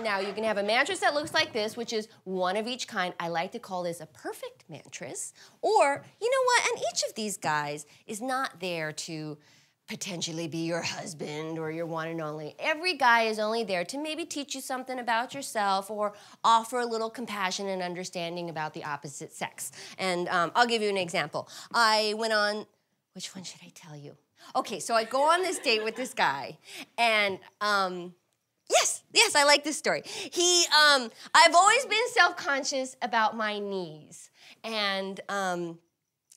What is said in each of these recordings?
Now, you can have a mattress that looks like this, which is one of each kind. I like to call this a perfect mattress. Or, you know what? And each of these guys is not there to potentially be your husband or your one and only. Every guy is only there to maybe teach you something about yourself or offer a little compassion and understanding about the opposite sex. And I'll give you an example. I went on, which one should I tell you? Okay, so I go on this date with this guy, and yes, I like this story. I've always been self-conscious about my knees, and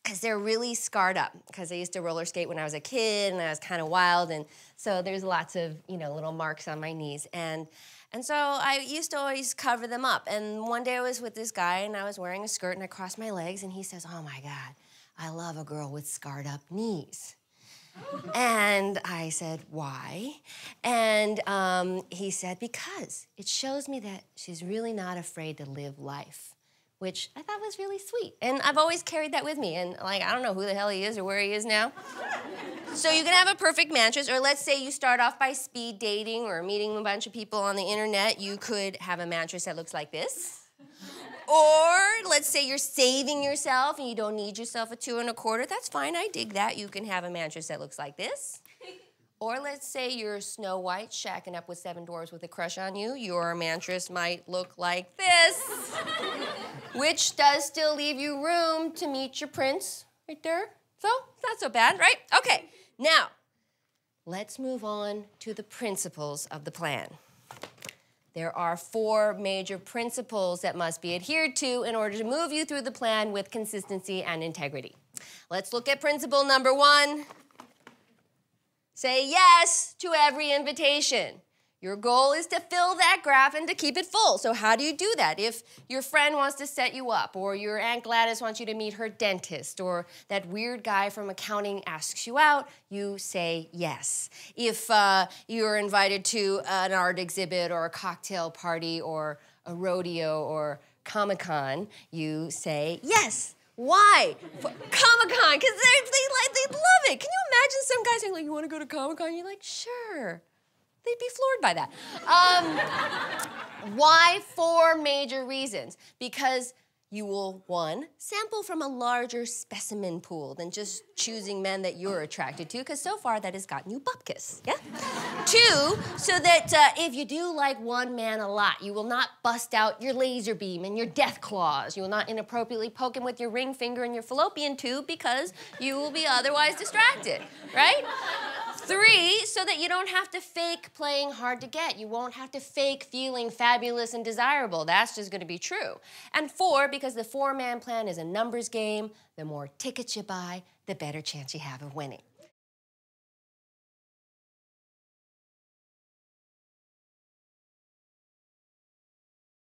because they're really scarred up, because I used to roller skate when I was a kid, and I was kind of wild, and so there's lots of, little marks on my knees, and so I used to always cover them up, and one day I was with this guy, and I was wearing a skirt, and I crossed my legs, and he says, "Oh my God, I love a girl with scarred up knees." And I said, "Why?" And he said, "Because it shows me that she's really not afraid to live life," which I thought was really sweet. And I've always carried that with me. And I don't know who the hell he is or where he is now. So you can have a perfect mattress, or let's say you start off by speed dating or meeting a bunch of people on the internet. You could have a mattress that looks like this. Or let's say you're saving yourself and you don't need yourself a 2 1/4. That's fine, I dig that. You can have a mattress that looks like this. Or let's say you're Snow White shacking up with 7 dwarves with a crush on you. Your mattress might look like this, which does still leave you room to meet your prince right there. So it's not so bad, right? Okay, now let's move on to the principles of the plan. There are 4 major principles that must be adhered to in order to move you through the plan with consistency and integrity. Let's look at principle number 1. Say yes to every invitation. Your goal is to fill that graph and to keep it full. So how do you do that? If your friend wants to set you up, or your Aunt Gladys wants you to meet her dentist, or that weird guy from accounting asks you out, you say yes. If you're invited to an art exhibit or a cocktail party or a rodeo or Comic-Con, you say yes. Why? Comic-Con, because they love it. Can you imagine some guys saying, "You want to go to Comic-Con?" You're like, "Sure." They'd be floored by that. Why 4 major reasons? Because you will, 1, sample from a larger specimen pool than just choosing men that you're attracted to, because so far that has gotten you bupkis, yeah? 2, so that if you do like one man a lot, you will not bust out your laser beam and your death claws. You will not inappropriately poke him with your ring finger and your fallopian tube, because you will be otherwise distracted, right? 3, so that you don't have to fake playing hard to get. You won't have to fake feeling fabulous and desirable. That's just going to be true. And 4, because the 4-man plan is a numbers game. The more tickets you buy, the better chance you have of winning.